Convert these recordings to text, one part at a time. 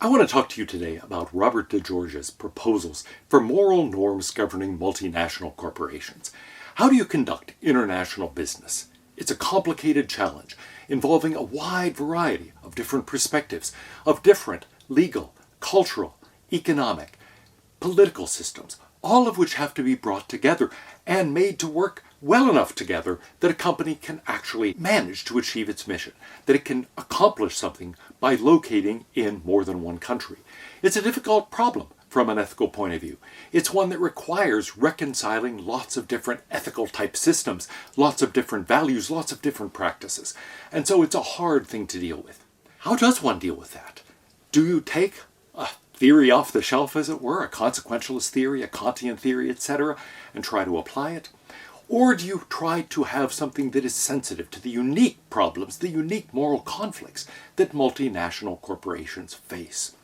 I want to talk to you today about Robert DeGeorge's proposals for moral norms governing multinational corporations. How do you conduct international business? It's a complicated challenge involving a wide variety of different perspectives, of different legal, cultural, economic, political systems, all of which have to be brought together and made to work well enough together that a company can actually manage to achieve its mission, that it can accomplish something by locating in more than one country. It's a difficult problem from an ethical point of view. It's one that requires reconciling lots of different ethical type systems, lots of different values, lots of different practices. And so it's a hard thing to deal with. How does one deal with that? Do you take a theory off the shelf, as it were, a consequentialist theory, a Kantian theory, etc., and try to apply it? Or do you try to have something that is sensitive to the unique problems, the unique moral conflicts that multinational corporations face?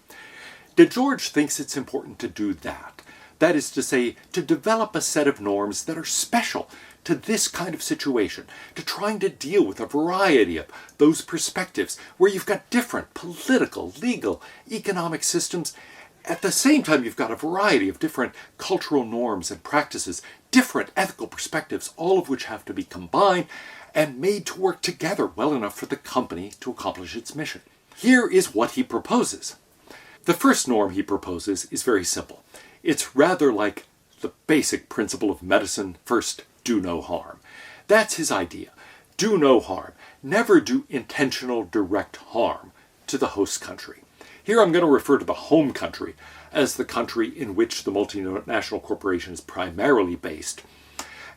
DeGeorge thinks it's important to do that. That is to say, to develop a set of norms that are special to this kind of situation, to trying to deal with a variety of those perspectives where you've got different political, legal, economic systems. At the same time, you've got a variety of different cultural norms and practices, different ethical perspectives, all of which have to be combined and made to work together well enough for the company to accomplish its mission. Here is what he proposes. The first norm he proposes is very simple. It's rather like the basic principle of medicine: first, do no harm. That's his idea. Do no harm. Never do intentional direct harm to the host country. Here I'm going to refer to the home country as the country in which the multinational corporation is primarily based,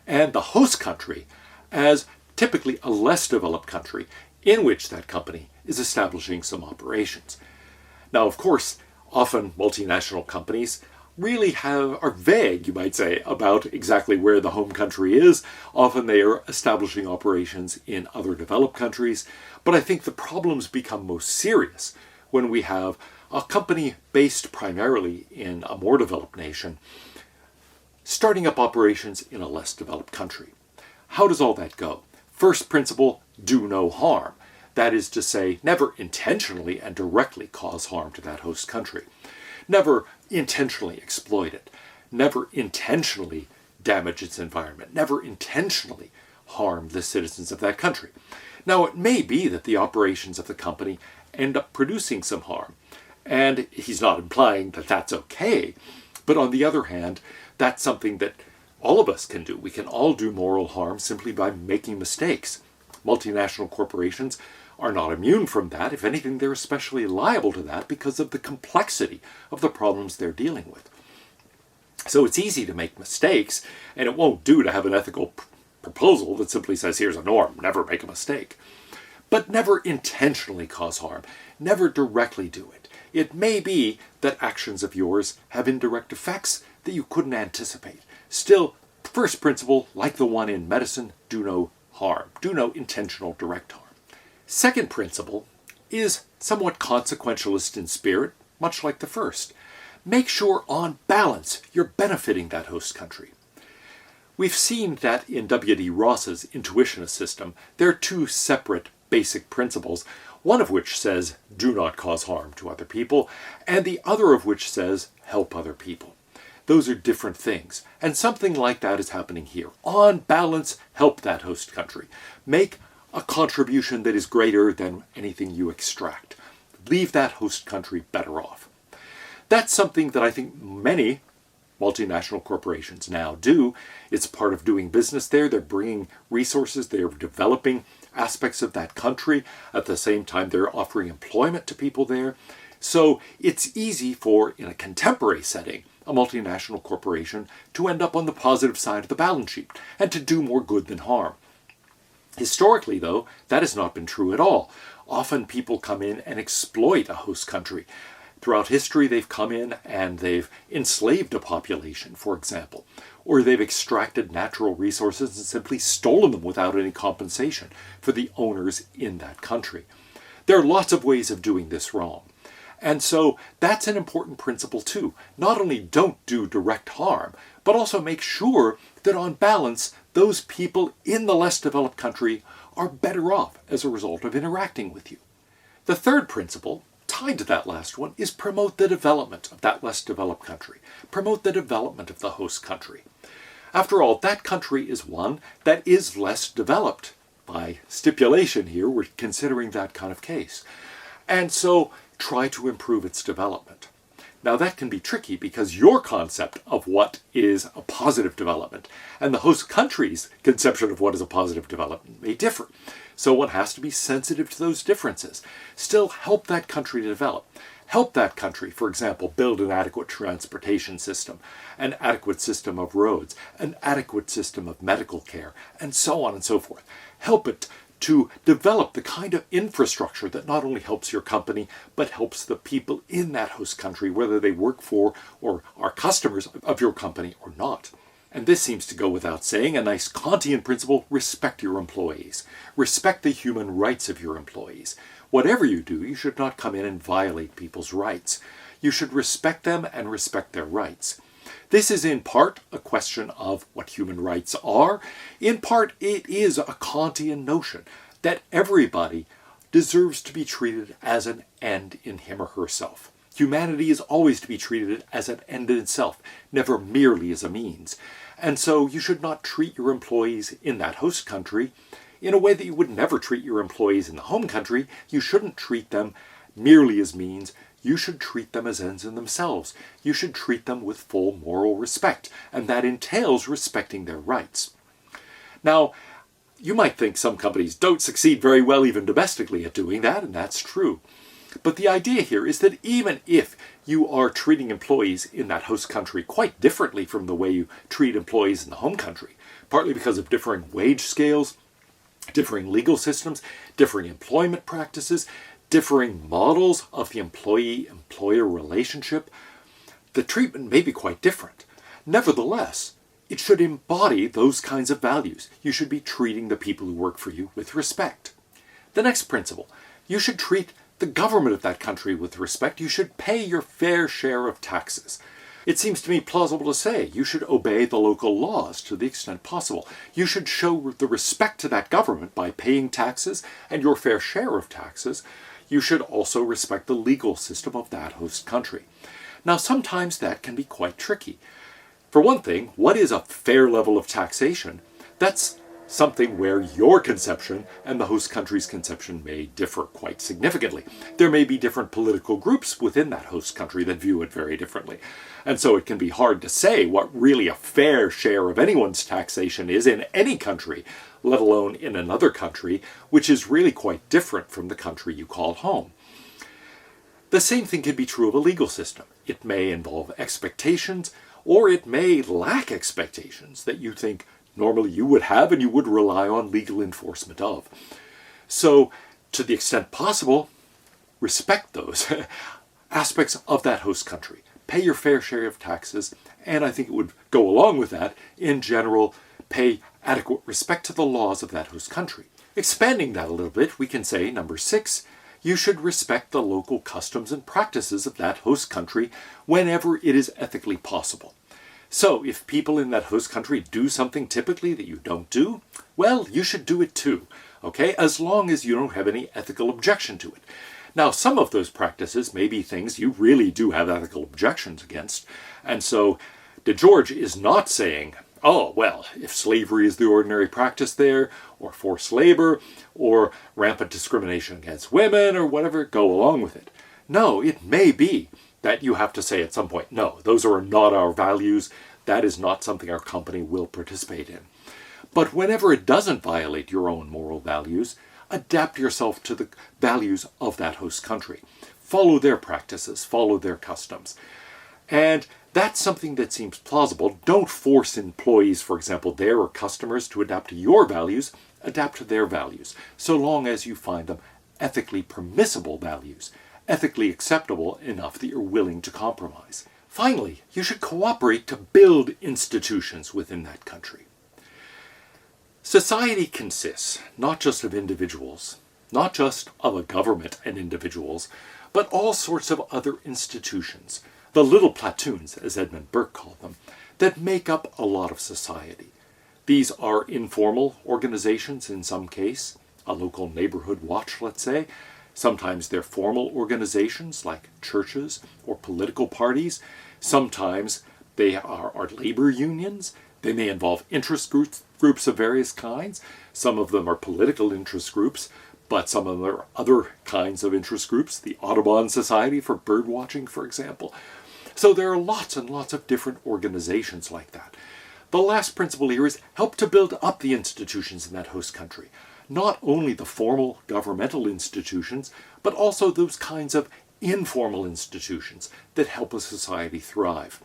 and the host country as typically a less developed country in which that company is establishing some operations. Now, of course, often multinational companies really are vague, you might say, about exactly where the home country is. Often they are establishing operations in other developed countries, but I think the problems become most serious when we have a company based primarily in a more developed nation starting up operations in a less developed country. How does all that go? First principle, do no harm. That is to say, never intentionally and directly cause harm to that host country. Never intentionally exploit it. Never intentionally damage its environment. Never intentionally harm the citizens of that country. Now, it may be that the operations of the company end up producing some harm, and he's not implying that that's okay, but on the other hand, that's something that all of us can do. We can all do moral harm simply by making mistakes. Multinational corporations are not immune from that. If anything, they're especially liable to that because of the complexity of the problems they're dealing with. So it's easy to make mistakes, and it won't do to have an ethical proposal that simply says, here's a norm, never make a mistake. But never intentionally cause harm. Never directly do it. It may be that actions of yours have indirect effects that you couldn't anticipate. Still, first principle, like the one in medicine, do no harm. Do no intentional direct harm. Second principle is somewhat consequentialist in spirit, much like the first. Make sure on balance you're benefiting that host country. We've seen that in W.D. Ross's intuitionist system, there are two separate basic principles, one of which says do not cause harm to other people, and the other of which says help other people. Those are different things, and something like that is happening here. On balance, help that host country. Make a contribution that is greater than anything you extract. Leave that host country better off. That's something that I think many multinational corporations now do. It's part of doing business there. They're bringing resources. They're developing aspects of that country. At the same time, they're offering employment to people there. So it's easy for, in a contemporary setting, a multinational corporation to end up on the positive side of the balance sheet and to do more good than harm. Historically, though, that has not been true at all. Often people come in and exploit a host country. Throughout history, they've come in and they've enslaved a population, for example, or they've extracted natural resources and simply stolen them without any compensation for the owners in that country. There are lots of ways of doing this wrong. And so that's an important principle too. Not only don't do direct harm, but also make sure that on balance, those people in the less developed country are better off as a result of interacting with you. The third principle tied to that last one is promote the development of that less developed country. Promote the development of the host country. After all, that country is one that is less developed. By stipulation here, we're considering that kind of case. And so try to improve its development. Now that can be tricky because your concept of what is a positive development and the host country's conception of what is a positive development may differ. So one has to be sensitive to those differences. Still help that country to develop. Help that country, for example, build an adequate transportation system, an adequate system of roads, an adequate system of medical care, and so on and so forth. Help it to develop the kind of infrastructure that not only helps your company, but helps the people in that host country, whether they work for or are customers of your company or not. And this seems to go without saying, a nice Kantian principle: respect your employees. Respect the human rights of your employees. Whatever you do, you should not come in and violate people's rights. You should respect them and respect their rights. This is in part a question of what human rights are. In part, it is a Kantian notion that everybody deserves to be treated as an end in him or herself. Humanity is always to be treated as an end in itself, never merely as a means. And so you should not treat your employees in that host country in a way that you would never treat your employees in the home country. You shouldn't treat them merely as means. You should treat them as ends in themselves. You should treat them with full moral respect, and that entails respecting their rights. Now, you might think some companies don't succeed very well even domestically at doing that, and that's true. But the idea here is that even if you are treating employees in that host country quite differently from the way you treat employees in the home country, partly because of differing wage scales, differing legal systems, differing employment practices, differing models of the employee-employer relationship, the treatment may be quite different. Nevertheless, it should embody those kinds of values. You should be treating the people who work for you with respect. The next principle: you should treat the government of that country with respect. You should pay your fair share of taxes. It seems to me plausible to say you should obey the local laws to the extent possible. You should show the respect to that government by paying taxes and your fair share of taxes. You should also respect the legal system of that host country. Now, sometimes that can be quite tricky. For one thing, what is a fair level of taxation? That's something where your conception and the host country's conception may differ quite significantly. There may be different political groups within that host country that view it very differently. And so it can be hard to say what really a fair share of anyone's taxation is in any country, let alone in another country, which is really quite different from the country you call home. The same thing can be true of a legal system. It may involve expectations, or it may lack expectations that you think normally you would have and you would rely on legal enforcement of. So, to the extent possible, respect those aspects of that host country. Pay your fair share of taxes, and I think it would go along with that, in general, pay adequate respect to the laws of that host country. Expanding that a little bit, we can say, number 6, you should respect the local customs and practices of that host country whenever it is ethically possible. So, if people in that host country do something typically that you don't do, well, you should do it too, okay? As long as you don't have any ethical objection to it. Now, some of those practices may be things you really do have ethical objections against, and so DeGeorge is not saying, oh, well, if slavery is the ordinary practice there, or forced labor, or rampant discrimination against women, or whatever, go along with it. No, it may be that you have to say at some point, no, those are not our values, that is not something our company will participate in. But whenever it doesn't violate your own moral values, adapt yourself to the values of that host country. Follow their practices, follow their customs. And that's something that seems plausible. Don't force employees, for example, their customers to adapt to your values. Adapt to their values, so long as you find them ethically permissible values, ethically acceptable enough that you're willing to compromise. Finally, you should cooperate to build institutions within that country. Society consists not just of individuals, not just of a government and individuals, but all sorts of other institutions, the little platoons, as Edmund Burke called them, that make up a lot of society. These are informal organizations in some case, a local neighborhood watch, let's say. Sometimes they're formal organizations like churches or political parties. Sometimes they are labor unions. They may involve interest groups of various kinds. Some of them are political interest groups, but some of them are other kinds of interest groups. The Audubon Society for bird watching, for example. So there are lots and lots of different organizations like that. The last principle here is help to build up the institutions in that host country. Not only the formal governmental institutions, but also those kinds of informal institutions that help a society thrive.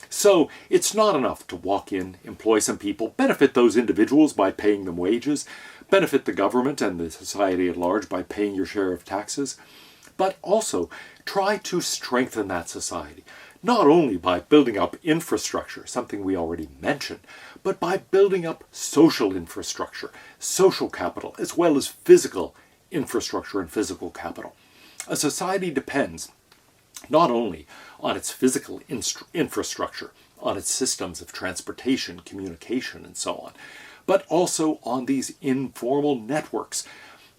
So it's not enough to walk in, employ some people, benefit those individuals by paying them wages, benefit the government and the society at large by paying your share of taxes, but also try to strengthen that society. Not only by building up infrastructure, something we already mentioned, but by building up social infrastructure, social capital, as well as physical infrastructure and physical capital. A society depends not only on its physical infrastructure, on its systems of transportation, communication, and so on, but also on these informal networks,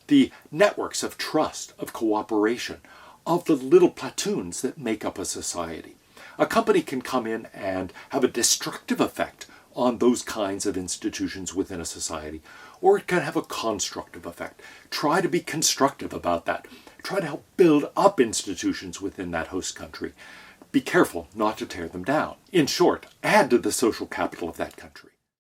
the networks of trust, of cooperation, of the little platoons that make up a society. A company can come in and have a destructive effect on those kinds of institutions within a society, or it can have a constructive effect. Try to be constructive about that. Try to help build up institutions within that host country. Be careful not to tear them down. In short, add to the social capital of that country.